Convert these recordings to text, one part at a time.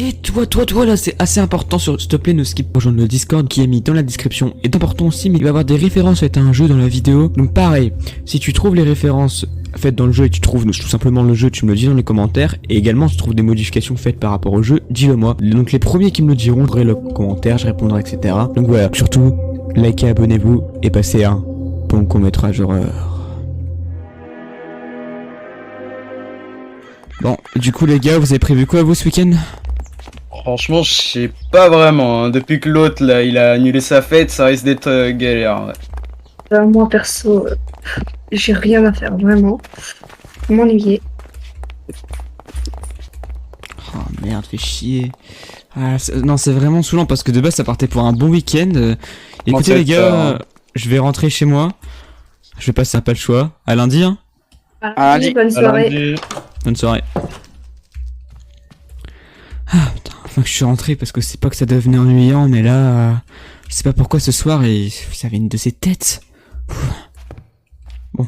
Et toi, là, c'est assez important, s'il te plaît, ne skip pas rejoindre le Discord qui est mis dans la description. Et important aussi, mais il va y avoir des références à un jeu dans la vidéo. Donc pareil, si tu trouves les références faites dans le jeu et tu trouves tout simplement le jeu, tu me le dis dans les commentaires. Et également, si tu trouves des modifications faites par rapport au jeu, dis-le moi. Donc les premiers qui me le diront, je ferai le commentaire, je répondrai, etc. Donc voilà, surtout, likez, abonnez-vous et passez un bon court-métrage horreur. Bon, du coup les gars, vous avez prévu quoi vous ce week-end? Franchement, je sais pas vraiment. Hein. Depuis que l'autre, là, il a annulé sa fête, ça risque d'être galère. Ouais. Moi, perso, j'ai rien à faire, vraiment. M'ennuyer. Oh merde, fait chier. Ah, non, c'est vraiment saoulant parce que de base ça partait pour un bon week-end. Écoutez les gars, je vais rentrer chez moi. Je vais passer un pas le choix. À lundi, hein. Allez, bonne soirée. Bonne soirée. Ah putain, enfin que je suis rentré parce que c'est pas que ça devenait ennuyant, mais là, je sais pas pourquoi ce soir et ça avait une de ces têtes. Bon,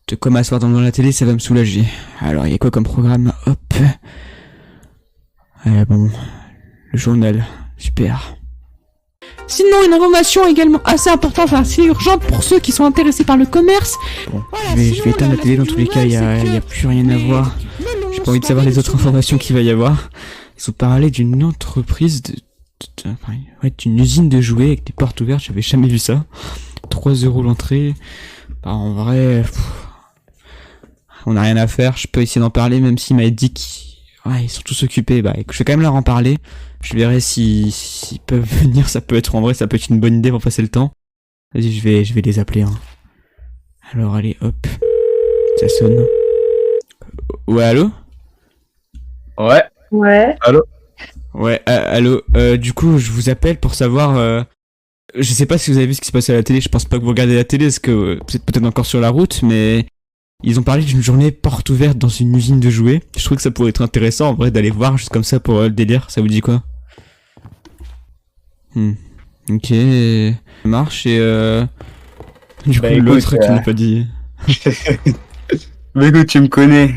de quoi m'asseoir devant la télé, ça va me soulager. Alors, il y a quoi comme programme? Hop. Bon, le journal, super. Sinon, une information également assez importante, enfin c'est urgent pour ceux qui sont intéressés par le commerce. Bon, voilà, je vais éteindre la télé dans tous les cas, il y a plus rien à voir. J'ai pas envie de savoir les autres informations qu'il va y avoir. Ils ont parlé d'une entreprise d'une usine de jouets avec des portes ouvertes, j'avais jamais vu ça. 3 € l'entrée. Bah en vrai, on a rien à faire, je peux essayer d'en parler même s'il m'a dit qu'ils sont tous occupés. Bah je vais quand même leur en parler. Je verrai s'ils peuvent venir, ça peut être en vrai, ça peut être une bonne idée pour passer le temps. Vas-y, je vais les appeler. Hein. Alors allez, hop. Ça sonne. Ouais, allô? Ouais. Ouais. Allô? Ouais, allô. Du coup, je vous appelle pour savoir... je sais pas si vous avez vu ce qui se passait à la télé, je pense pas que vous regardez la télé, parce que vous êtes peut-être encore sur la route, mais... Ils ont parlé d'une journée porte ouverte dans une usine de jouets. Je trouve que ça pourrait être intéressant en vrai d'aller voir juste comme ça pour le délire, ça vous dit quoi? Ok, ça marche et du coup l'autre qui n'a pas dit. Mais écoute, tu me connais,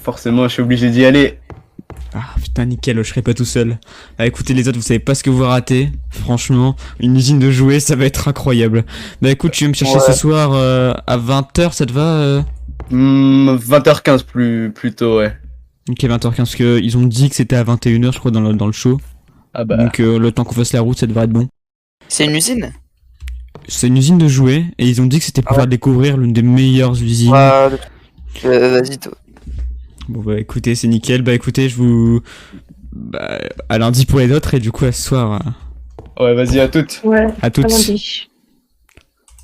forcément je suis obligé d'y aller. Ah putain nickel, je serai pas tout seul. Ah écoutez les autres, vous savez pas ce que vous ratez. Franchement, une usine de jouets, ça va être incroyable. Bah écoute, tu veux me chercher ce soir à 20h, ça te va 20h15 plutôt, ouais. Ok, 20h15, parce que ils ont dit que c'était à 21h je crois dans le show. Ah bah. Donc le temps qu'on fasse la route, ça devrait être bon. C'est une usine? C'est une usine de jouets, et ils ont dit que c'était pour faire découvrir l'une des meilleures usines. Vas-y toi. Bon bah écoutez, c'est nickel. Bah écoutez, je vous... Bah, à lundi pour les autres, et du coup à ce soir... Ouais, vas-y, à toutes. Ouais, à toutes.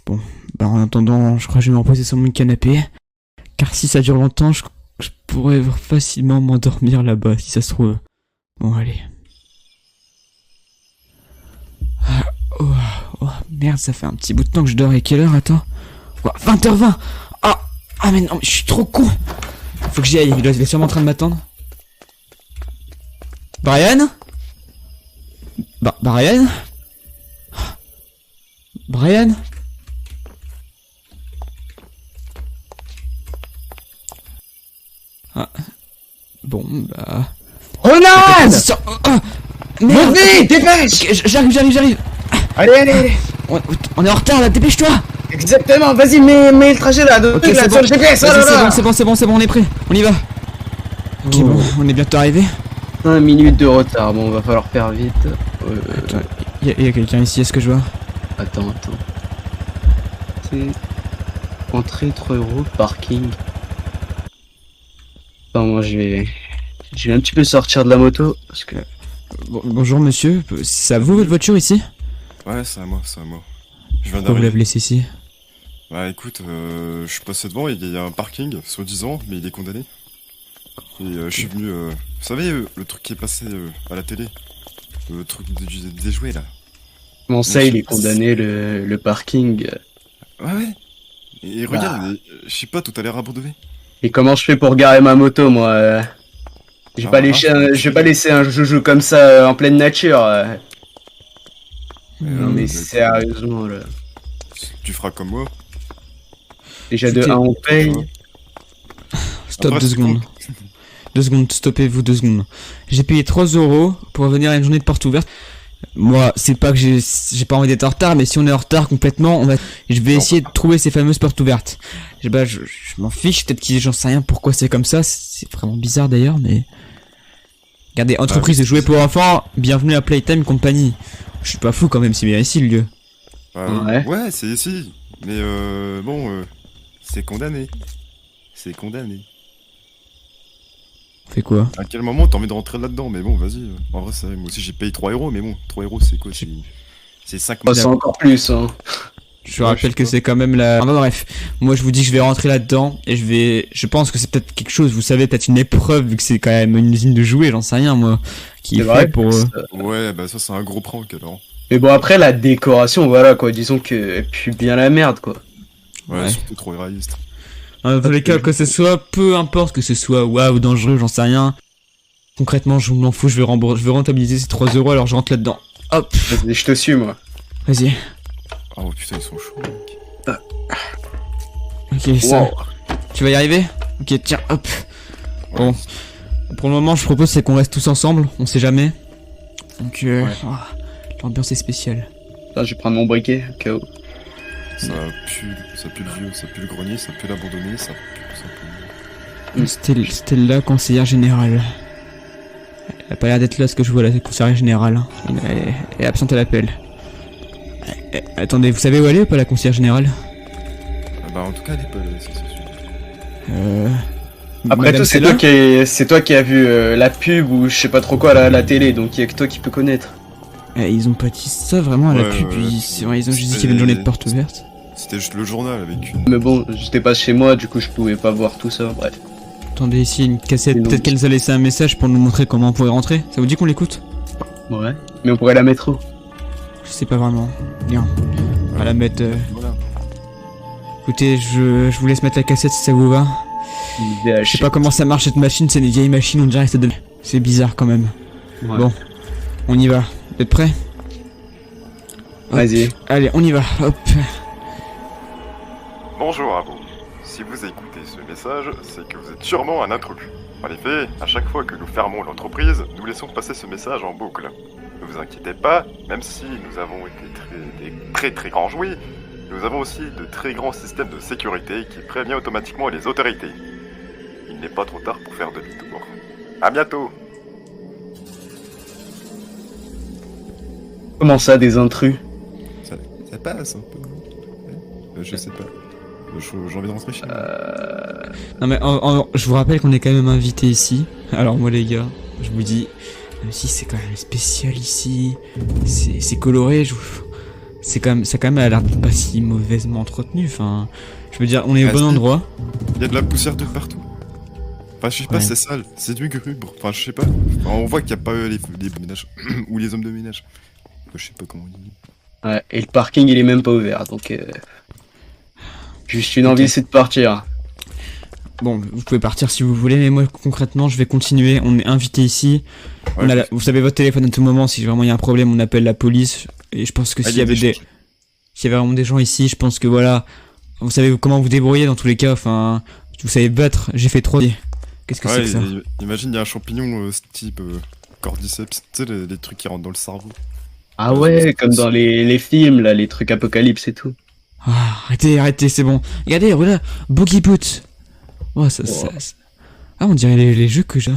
Bon, bah en attendant, je crois que je vais me reposer sur mon canapé. Car si ça dure longtemps, je pourrais facilement m'endormir là-bas, si ça se trouve. Bon, allez. Oh, merde, ça fait un petit bout de temps que je dors. Et quelle heure, attends? 20h20. Ah mais non, mais je suis trop con. Faut que j'y aille, il est sûrement en train de m'attendre. Brian? Brian? Brian? Ah. Bon, bah... Ronan! Merde! Vas-y, dépêche! J'arrive! Allez! On est en retard là, dépêche-toi! Exactement, vas-y, mets le trajet là, Ok, là, c'est sur le GPS, c'est bon, on est prêt, on y va. Ok, bon, on est bientôt arrivé. 5 minutes de retard, bon, va falloir faire vite. Attends, y a quelqu'un ici, est-ce que je vois? Attends. C'est... Entrée 3 €, parking. Attends, moi je vais un petit peu sortir de la moto, parce que... Bonjour monsieur, c'est à vous votre voiture ici? Ouais, c'est à moi. Je viens Pourquoi vous d'arriver. l'avez laissé ici? Bah écoute, je suis passé devant, il y a un parking, soi-disant, mais il est condamné. Et je suis venu, vous savez, le truc qui est passé à la télé, le truc des jouets là. Comment ça, il est condamné, le parking? Ouais. Et regarde, je sais pas, tout a l'air abandonné. Et comment je fais pour garer ma moto, moi je vais pas laisser un joujou comme ça en pleine nature. Non mais sérieusement là. Tu feras comme moi. Déjà de 1 on paye. Stop Après, 2 c'est secondes. 2 secondes, stoppez-vous 2 secondes. J'ai payé 3 € pour venir à une journée de porte ouverte. Moi, c'est pas que j'ai pas envie d'être en retard, mais si on est en retard complètement, je vais essayer de trouver ces fameuses portes ouvertes. Je m'en fiche, peut-être j'en sais rien pourquoi c'est comme ça, c'est vraiment bizarre d'ailleurs, mais... Regardez, entreprise de jouets pour enfants, bienvenue à Playtime Company. Je suis pas fou quand même, c'est bien ici le lieu. Ouais, c'est ici. Mais bon, c'est condamné. C'est condamné. On fait quoi? À quel moment t'as envie de rentrer là-dedans? Mais bon, vas-y. En vrai, moi aussi j'ai payé 3 €, mais bon, 3 € c'est quoi? C'est 5 Oh, c'est encore plus, hein. Je rappelle que c'est quand même la... Enfin, bref, moi je vous dis que je vais rentrer là-dedans et je pense que c'est peut-être quelque chose, vous savez, peut-être une épreuve vu que c'est quand même une usine de jouets, j'en sais rien moi, qui est fait pour... Ouais, bah ça c'est un gros prank alors. Mais bon, après la décoration, voilà quoi, disons que elle pue bien la merde quoi. Ouais, surtout trop réaliste. Dans tous les cas, que ce soit, peu importe que ce soit waouh dangereux, j'en sais rien. Concrètement, je m'en fous, je vais rentabiliser ces 3 € alors je rentre là-dedans. Hop. Vas-y, je te suis moi. Vas-y. Oh putain, ils sont chauds, mec. Ok, ça. Wow. Tu vas y arriver? Ok, tiens, hop. Bon. Pour le moment, je propose c'est qu'on reste tous ensemble, on sait jamais. Donc, l'ambiance est spéciale. Là, je vais prendre mon briquet, au cas où. Ça pue le vieux, ça pue le grenier, ça pue l'abandonné, ça pue... Stella, conseillère générale. Elle a pas l'air d'être là, ce que je vois, la conseillère générale. Elle est absente à l'appel. Attendez, vous savez où elle est ou pas, la conseillère générale? Bah en tout cas, elle est pas là, ça, c'est sûr. Après Madame tout, c'est toi qui as vu la pub ou je sais pas trop quoi à la télé, donc il y a que toi qui peux connaître. Ils ont pas dit ça vraiment à la pub, ils ont juste dit qu'il y avait une journée de porte ouverte. C'était juste le journal avec une... Mais bon, j'étais pas chez moi, du coup je pouvais pas voir tout ça, bref. Attendez, ici une cassette, Et peut-être qu'elle nous a laissé un message pour nous montrer comment on pourrait rentrer. Ça vous dit qu'on l'écoute? Ouais. Mais on pourrait la mettre où? Je sais pas vraiment. Bien. On va la mettre... Voilà. Écoutez, je vous laisse mettre la cassette si ça vous va. Je sais pas comment ça marche cette machine, c'est des vieilles machines, on dirait que c'est bizarre quand même. Ouais. Bon, on y va. Vous êtes prêts? Vas-y. Allez, on y va. Hop. Bonjour à vous. Si vous écoutez ce message, c'est que vous êtes sûrement un intrus. En effet, à chaque fois que nous fermons l'entreprise, nous laissons passer ce message en boucle. Ne vous inquiétez pas, même si nous avons été des très grands jouets, nous avons aussi de très grands systèmes de sécurité qui préviennent automatiquement les autorités. Il n'est pas trop tard pour faire demi-tour. À bientôt. Comment ça, des intrus? Ça passe un peu. Je sais pas. J'ai envie de rentrer chez moi. Non mais je vous rappelle qu'on est quand même invité ici. Alors moi les gars, je vous dis, même si c'est quand même spécial ici, c'est coloré, ça quand même a l'air pas si mauvaisement entretenu. Enfin, je veux dire, on est au bon endroit. Il y a de la poussière de partout. Enfin, je sais pas, c'est sale, c'est du grubre. Enfin, je sais pas. Enfin, on voit qu'il n'y a pas les ménages ou les hommes de ménage. Je sais pas comment on dit. Ouais, et le parking il est même pas ouvert, donc juste une envie c'est de partir. Bon, vous pouvez partir si vous voulez, mais moi concrètement je vais continuer, on est invité ici. Ouais, Vous savez votre téléphone à tout moment, si vraiment il y a un problème on appelle la police. Et je pense que s'il y avait s'il y avait vraiment des gens ici, je pense que voilà, vous savez comment vous débrouiller dans tous les cas, enfin, vous savez battre, j'ai fait 3. Qu'est-ce que c'est que ça? Imagine il y a un champignon type cordyceps, tu sais les trucs qui rentrent dans le cerveau. Ah ouais, comme dans les films là, les trucs apocalypse et tout. Ah, arrêtez, c'est bon. Regardez, voilà, Boogie Boot. Oh, ça. Ah, on dirait les jeux que j'ai.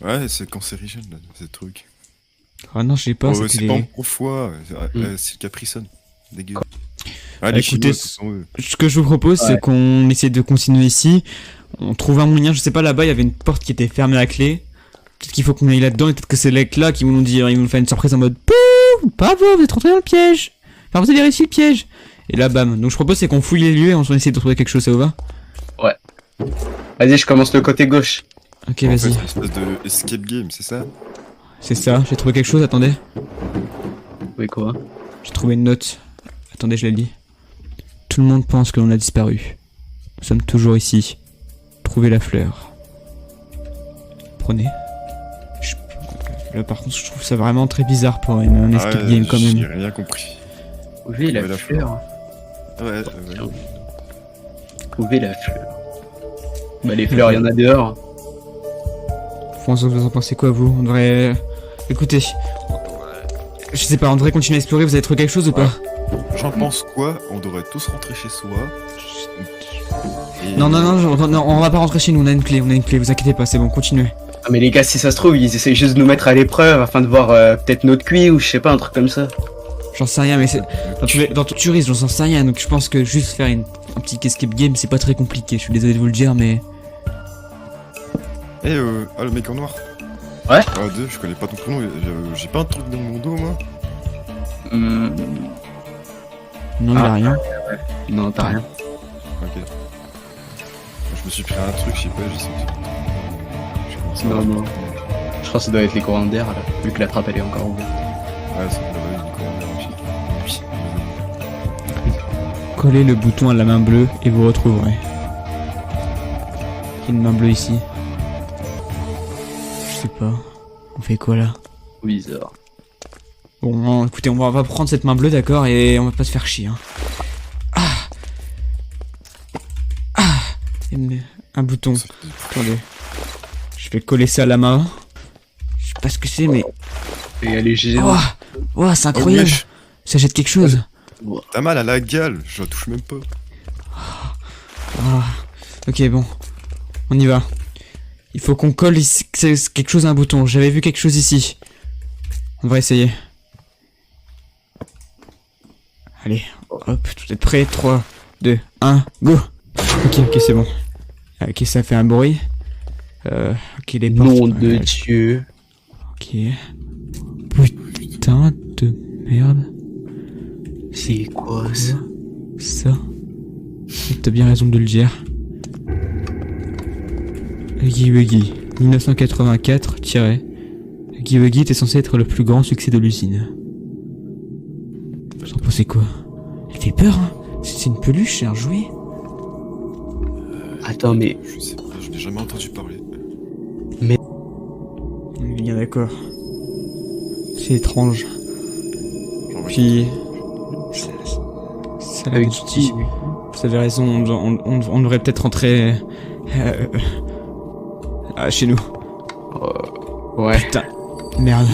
Ouais, c'est cancérigène là, ces trucs. Ah non, je sais pas. C'est pas au foie, c'est le Capri-Sun. Dégueu. Ah, les écoutez, Chinois, ce que je vous propose, c'est qu'on essaie de continuer ici. On trouve un moyen, je sais pas, là-bas, il y avait une porte qui était fermée à clé. Peut-être qu'il faut qu'on aille là-dedans et peut-être que c'est les là qui vont nous dire, ils vont nous faire une surprise en mode pouh, pas vous êtes rentré dans le piège. Enfin, vous avez réussi le piège. Et là, bam. Donc, je propose, c'est qu'on fouille les lieux et on essaie de trouver quelque chose, ça vous va? Ouais. Vas-y, je commence le côté gauche. Ok, en vas-y. fait, c'est une espèce de escape game, c'est ça? C'est ça, j'ai trouvé quelque chose, attendez. Oui, quoi? J'ai trouvé une note. Attendez, je la lis. Tout le monde pense que l'on a disparu. Nous sommes toujours ici. Trouvez la fleur. Prenez. Là, par contre, je trouve ça vraiment très bizarre pour un escape game quand même. J'ai rien compris. Trouvez la fleur. Ouais. Trouver la fleur. Bah les fleurs, il y en a dehors. vous en pensez quoi, vous? On devrait... Écoutez... Je sais pas, on devrait continuer à explorer, vous avez trouvé quelque chose ou pas? J'en pense quoi? On devrait tous rentrer chez soi. Et- Non, on va pas rentrer chez nous, on a une clé, vous inquiétez pas, c'est bon, continuez. Ah, mais les gars, si ça se trouve, ils essayent juste de nous mettre à l'épreuve afin de voir peut-être notre QI ou je sais pas, un truc comme ça. J'en sais rien, mais c'est... Dans tout tuerie, j'en sais rien, donc je pense que juste faire un petit escape game, c'est pas très compliqué, je suis désolé de vous le dire, mais... Eh, ah, le mec en noir. Ouais. Ah, je connais pas ton prénom, j'ai pas un truc dans mon dos, moi. Hmm, Non, il a rien. non, t'as rien. Ok. Je me suis pris un truc, je sais pas, j'ai senti. J'ai commencé à- Non. Je crois que ça doit être les courants d'air, là, vu que la trappe elle est encore ouverte. Ouais, ça me va, du coup, on aussi. Collez le bouton à la main bleue et vous retrouverez. Il y a une main bleue ici. Je sais pas. On fait quoi là? Bizarre. Bon, non, écoutez, on va prendre cette main bleue, d'accord, et on va pas se faire chier. Hein. Un bouton. Attendez. Je vais coller ça à la main. Je sais pas ce que c'est, mais... Et elle est géante. Oh, c'est incroyable. wesh. Ça jette quelque chose. T'as mal à la gueule, je la touche même pas. Ok, bon. On y va. Il faut qu'on colle ici quelque chose à un bouton. J'avais vu quelque chose ici. On va essayer. Allez, hop, tout est prêt. 3, 2, 1, go. Ok, c'est bon. Ok, ça fait un bruit. Ok, les portes. Nom de Dieu. Ok. Putain de merde. C'est quoi ça? Ça. T'as bien raison de le dire. Huggy Wuggy, 1984, Huggy Wuggy était censé être le plus grand succès de l'usine. Vous en pensez quoi? Elle fait peur, hein? C'est une peluche, c'est un jouet? Attends, mais... Je sais pas, je n'ai jamais entendu parler. On est bien d'accord. C'est étrange. Genre, Puis... Ça Avec l'avait qui? dit. Vous avez raison, on devrait peut-être rentrer... chez nous. Ouais. Putain. Merde.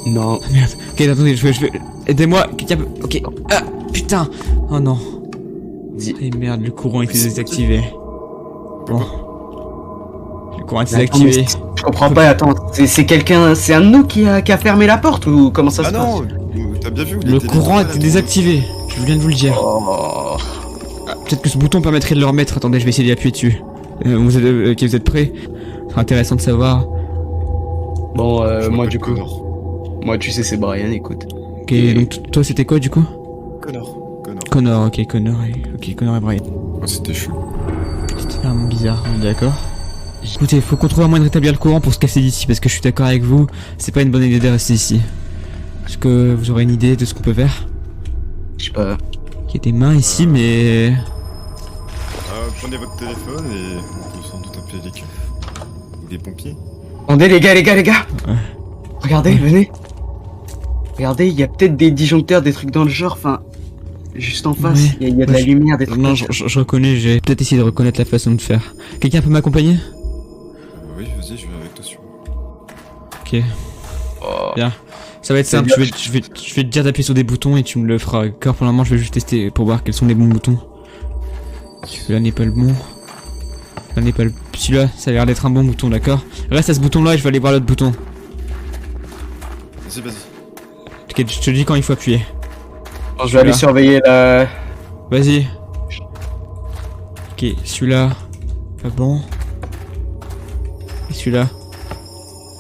Non. Merde. Ok, attendez, je vais... Aidez-moi. Ok. Ah, putain. Oh non. Et merde, le courant était désactivé. Bon. Le courant était Mais attends, mais désactivé. je comprends pas, attends. C'est quelqu'un... C'est un de nous qui a fermé la porte ou comment ça Ah se passe? non, t'as bien vu, Le courant était désactivé. Je viens de vous le dire. Oh. Peut-être que ce bouton permettrait de le remettre. Attendez, je vais essayer d'y appuyer dessus. Vous êtes prêts? C'est intéressant de savoir. Bon, moi du coup... Moi tu sais c'est Brian, écoute. Ok, donc toi c'était quoi du coup? Connor, ok, Connor et Brian. Oh, c'était chaud. C'était vraiment bizarre, on est d'accord. Écoutez, faut qu'on trouve un moyen de rétablir le courant pour se casser d'ici, parce que je suis d'accord avec vous, c'est pas une bonne idée de rester ici. Est-ce que vous aurez une idée de ce qu'on peut faire? Je sais pas. Il y a des mains ici, mais... Prenez votre téléphone et on peut sans doute appeler les keufs. Ou des pompiers. Attendez les gars. Ouais. Regardez, venez. Regardez, il y a peut-être des disjoncteurs, des trucs dans le genre, enfin... Juste en face, Ouais. il y a de la lumière, des trucs Non, comme ça. je reconnais, j'ai peut-être essayé de reconnaître la façon de faire. Quelqu'un peut m'accompagner? Oui, vas-y, je vais avec toi sur. Ok. Oh. Bien. Ça va être simple, je vais te dire d'appuyer sur des boutons et tu me le feras. Car pour le moment, je vais juste tester pour voir quels sont les bons boutons. Celui-là n'est pas le bon. Là n'est pas le... Celui-là, ça a l'air d'être un bon bouton, d'accord? Reste à ce bouton-là et je vais aller voir l'autre bouton. Vas-y. Ok, je te dis quand il faut appuyer. Je vais aller surveiller la... Vas-y. Ok, celui-là. Pas bon. Et celui-là.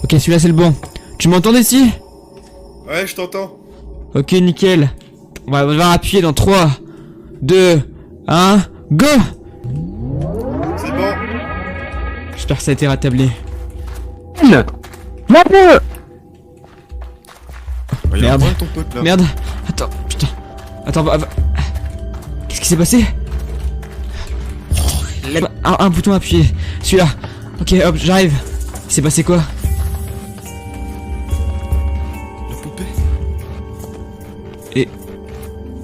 Ok, celui-là c'est le bon. Tu m'entends ici? Ouais, je t'entends. Ok, nickel. On va appuyer dans 3, 2, 1, go! C'est bon. J'espère que ça a été rétabli. Oh, il a un Merde. problème, ton pote là. Merde. Attends, putain. Attends, qu'est-ce qui s'est passé? Un bouton appuyé. Celui-là. Ok, hop, j'arrive. Il s'est passé quoi? La poupée. Et...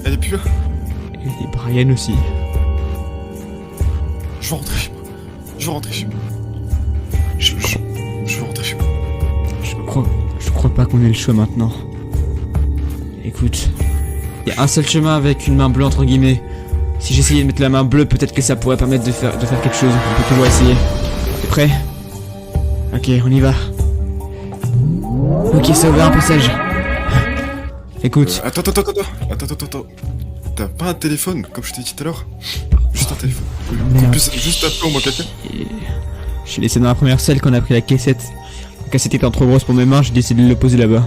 Elle est plus là. Et Brian aussi. Je vais rentrer chez moi. Je crois pas qu'on ait le choix maintenant. Écoute, il y a un seul chemin avec une main bleue entre guillemets. Si j'essayais de mettre la main bleue, peut-être que ça pourrait permettre de faire quelque chose. On peut toujours essayer. T'es prêt? Ok, on y va. Ok, ça ouvre un passage. Écoute. Attends. T'as pas un téléphone, comme je t'ai dit tout à l'heure? Juste un téléphone. Merde. Qu'on puisse juste appeler au moins quelqu'un. Je l'ai laissé dans la première salle quand on a pris la cassette. La cassette étant trop grosse pour mes mains, j'ai décidé de le poser là-bas.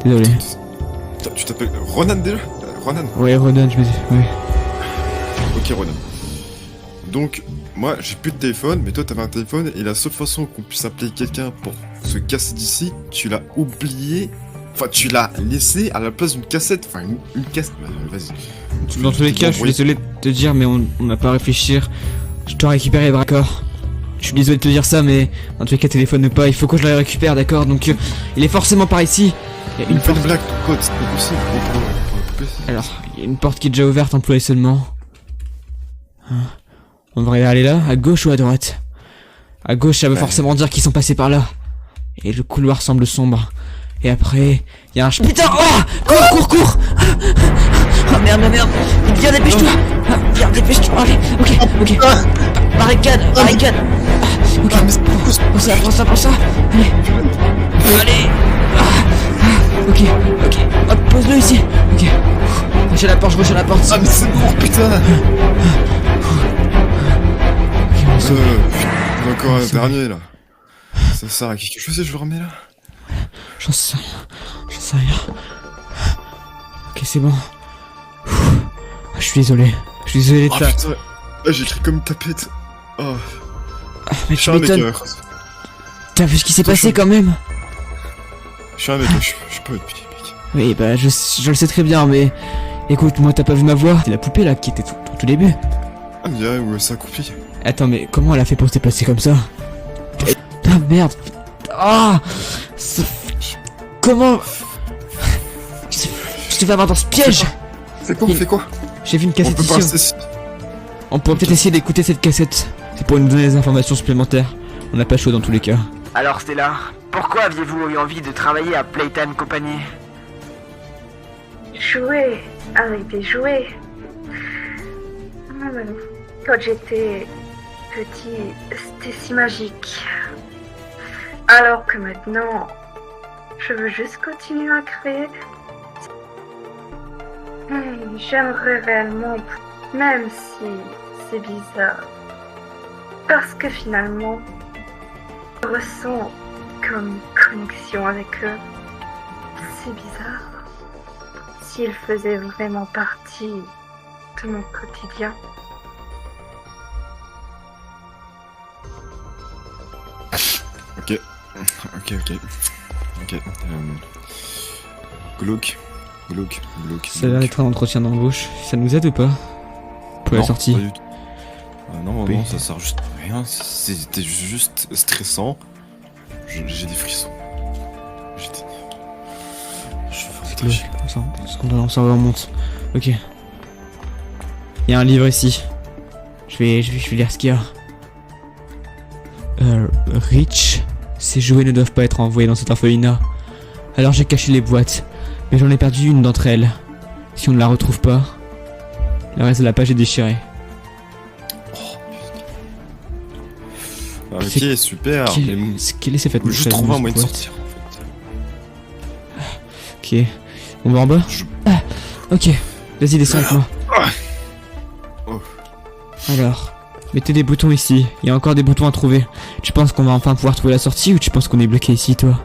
Désolé. Tu t'appelles Ronan déjà? Ronan? Ouais, Ronan, je me dis. Ouais. Ok, Ronan. Donc, moi, j'ai plus de téléphone, mais toi, t'avais un téléphone, et la seule façon qu'on puisse appeler quelqu'un pour se casser d'ici, tu l'as oublié. Enfin, tu l'as laissé à la place d'une cassette. Enfin, une cassette. Vas-y. Dans tous les cas, je suis désolé de te dire, mais on n'a pas à réfléchir. Je dois récupérer les raccords. Je suis désolé de te dire ça, mais dans tous les cas, téléphone ou pas, il faut que je le récupère, d'accord? Donc, il est forcément par ici. Il y a une porte. Blague, ton code, c'est pas possible. Pour la poupée, Alors, il y a une porte qui est déjà ouverte, employée seulement. On devrait aller là, à gauche ou à droite? À gauche, ça veut forcément dire qu'ils sont passés par là. Et le couloir semble sombre. Et après, il y a un... Putain, oh, cours. Oh merde. Viens, dépêche-toi. Viens, dépêche-toi. Allez, ok. Barricade. Ok, prends ça. Allez. Ok. Hop, pose-le ici. Ok. Je recherche la porte. Ah, mais c'est bon, putain. On a encore un dernier, là. Ça sert à quelque chose et je le remets là? J'en sais rien. Ok, c'est bon. Je suis désolé de Oh ça. putain, j'ai écrit comme une tapette. Oh. Mais Je tu suis un mec, m'étonnes. T'as vu ce qui s'est passé quand même? je suis un mec, je suis pas votre mec. Oui, bah je le sais très bien, mais... Écoute, moi t'as pas vu ma voix? C'est la poupée là qui était au tout début. Ah, mais ouais, ouais, ça a coupé. Attends, mais comment elle a fait pour se passer comme ça? Ah merde. Ah, comment? Je te fais avoir dans ce piège. C'est quoi? On fait quoi? J'ai vu une On cassette peut pas ici. rester ici. On pourrait peut-être essayer d'écouter cette cassette. C'est pour nous donner des informations supplémentaires. On n'a pas chaud dans tous les cas. Alors Stella, pourquoi aviez-vous eu envie de travailler à Playtime Company? Jouer avec des jouets. Quand j'étais petit, c'était si magique. Alors que maintenant, je veux juste continuer à créer. J'aimerais réellement, même si c'est bizarre. Parce que finalement, je ressens comme une connexion avec eux. C'est bizarre. S'ils faisaient vraiment partie de mon quotidien. Ok. Glauque. Ça a l'air d'être un entretien d'embauche. Ça nous aide ou pas? Pour la Non, sortie. pas du tout. Non, Oui. ça sert juste à rien. C'était juste stressant. J'ai des frissons. Je veux Le- on s'en remonte. Ok. Il y a un livre ici. Je vais lire ce qu'il y a. Rich. Ces jouets ne doivent pas être envoyés dans cet orphelinat. Alors j'ai caché les boîtes. Mais j'en ai perdu une d'entre elles. Si on ne la retrouve pas, le reste de la page est déchiré. Ok, C'est- super. Mais Quelle est cette fête? je trouve un moyen de sortir. Ok. On va en bas? Ok. Vas-y, descends avec moi. Oh. Alors, mettez des boutons ici. Il y a encore des boutons à trouver. Tu penses qu'on va enfin pouvoir trouver la sortie ou tu penses qu'on est bloqué ici, toi?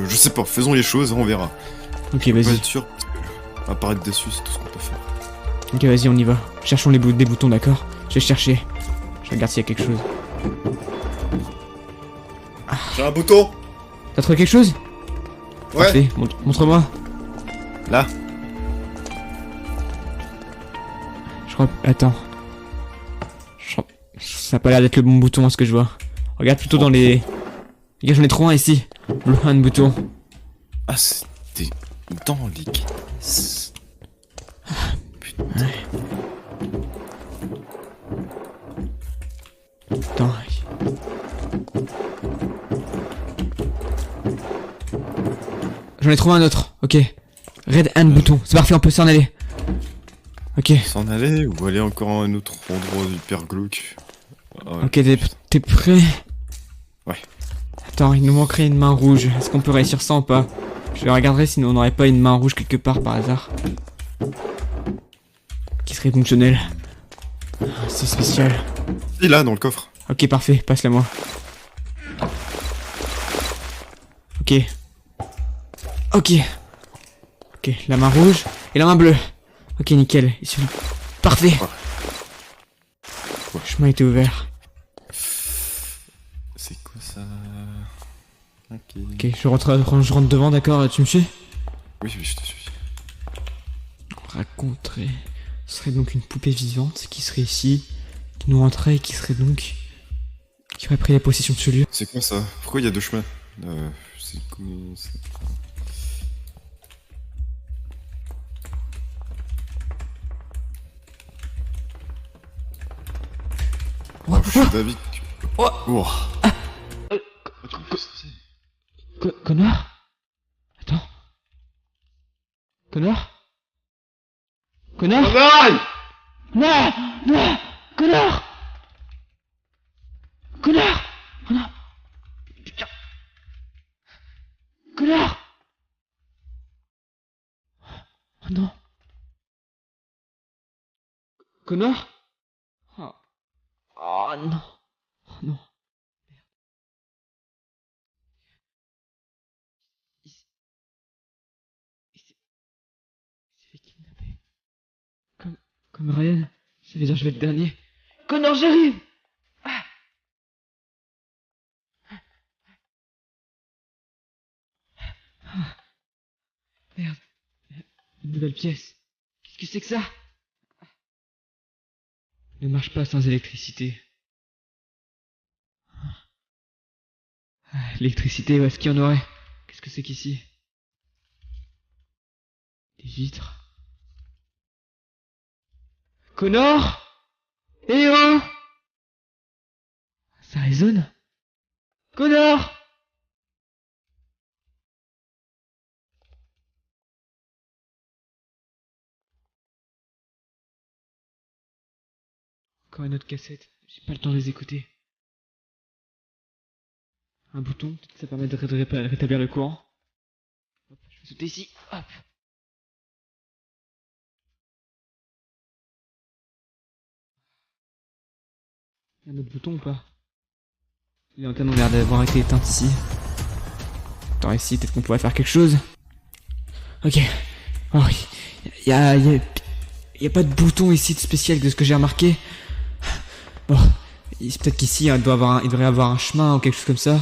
Je sais pas, faisons les choses, on verra. Ok, On peut vas-y. être sûr, parce que apparaître dessus, c'est tout ce qu'on peut faire. Ok, vas-y, on y va. Cherchons des boutons, d'accord? Je vais chercher. Je regarde s'il y a quelque chose. J'ai un bouton. T'as trouvé quelque chose? Ouais. Parfait. Montre-moi. Là. Je crois... Attends. Ça a pas l'air d'être le bon bouton à ce que je vois. Regarde plutôt dans les... Regarde, j'en ai trop un ici. Un bouton. Ah, c'était dans les caisses. Putain. Attends. J'en ai trouvé un autre, ok. Red Hand bouton, c'est parfait, on peut s'en aller. Ok. S'en aller ou aller encore à un autre endroit hyper glauque. Ah, Ok, t'es prêt? Ouais. Attends, il nous manquerait une main rouge. Est-ce qu'on peut réussir ça ou pas? Je regarderai si on n'aurait pas une main rouge quelque part par hasard. Qui serait fonctionnelle. C'est spécial. Et là, dans le coffre. Ok, parfait, passe-la moi. Ok. Ok. Ok, la main rouge et la main bleue. Ok, nickel. Il suffit. Parfait. Ouais. Le chemin était ouvert. C'est quoi ça? Ok. Ok, je rentre devant, d'accord? Tu me suis? Oui, je te suis. Raconterait. Ce serait donc une poupée vivante qui serait ici, qui nous rentrait et qui serait donc. Qui aurait pris la possession de ce lieu. C'est quoi ça? Pourquoi il y a deux chemins? C'est quoi ça? Oh, je suis David. Oh. Oh. Connard? Attends. Connard? Connard? Non! Non! Connard! Connard! Oh non! Putain! Connard! Oh non! Connard? Oh, oh non! Oh non! Il s'est fait kidnapper. Comme Ryan. Ça veut dire que je vais être le dernier. Connor, j'arrive! Ah. Ah. Merde. Une nouvelle pièce. Qu'est-ce que c'est que ça? Ne marche pas sans électricité. L'électricité, où est-ce qu'il y en aurait? Qu'est-ce que c'est qu'ici? Des vitres. Connor? Eh oh! Ça résonne? Connor! Encore une autre cassette. J'ai pas le temps de les écouter. Un bouton, peut-être que ça permet de rétablir le courant. Hop, je vais sauter ici. Hop. Il y a un autre bouton ou pas? Les lanternes ont l'air d'avoir été éteintes ici. Attends, ici, peut-être qu'on pourrait faire quelque chose. Ok. Oh, y a pas de bouton ici de spécial de ce que j'ai remarqué. Bon, peut-être qu'ici, il devrait y avoir un chemin ou quelque chose comme ça.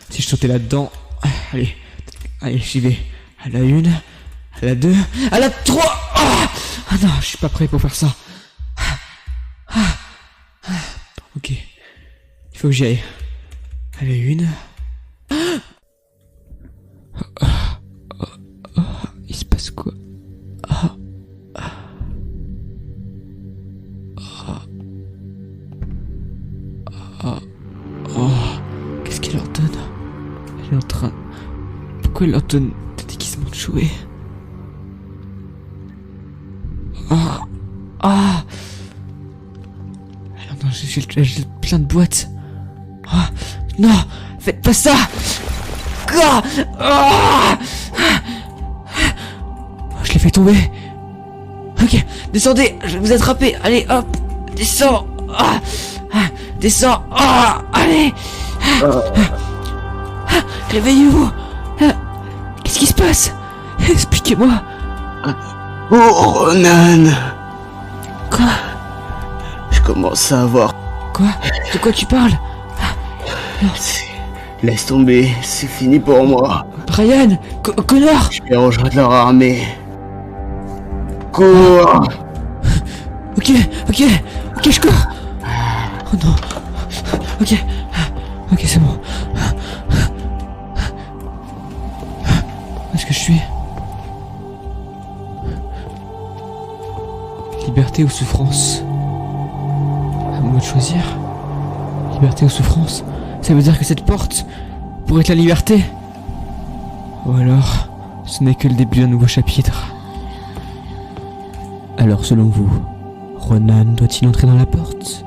Si je sautais là-dedans... Allez, j'y vais. À la 1, à la 2, à la 3. Ah non, je suis pas prêt pour faire ça. Ok. Il faut que j'y aille. À la 1. Il se passe quoi? Qu'est-ce qu'elle leur donne? Elle est en train... Pourquoi elle leur donne des déguisements de jouets? Non, j'ai plein de boîtes. Non, faites pas ça. Je l'ai fait tomber. Ok, descendez, je vais vous attraper. Allez, hop, descends. Descends. Allez. Réveillez-vous. Qu'est-ce qui se passe? Expliquez-moi. Oh, Ronan! Quoi? Je commence à avoir... Quoi? De quoi tu parles? Laisse tomber, c'est fini pour moi. Brian! Connor! Je vais rejoindre leur armée. Cours! Ok, je cours! Oh non! Ok, c'est bon. Où est-ce que je suis? Liberté ou souffrance? À moi de choisir. Liberté ou souffrance? Ça veut dire que cette porte pourrait être la liberté? Ou alors, ce n'est que le début d'un nouveau chapitre. Alors selon vous, Ronan doit-il entrer dans la porte ?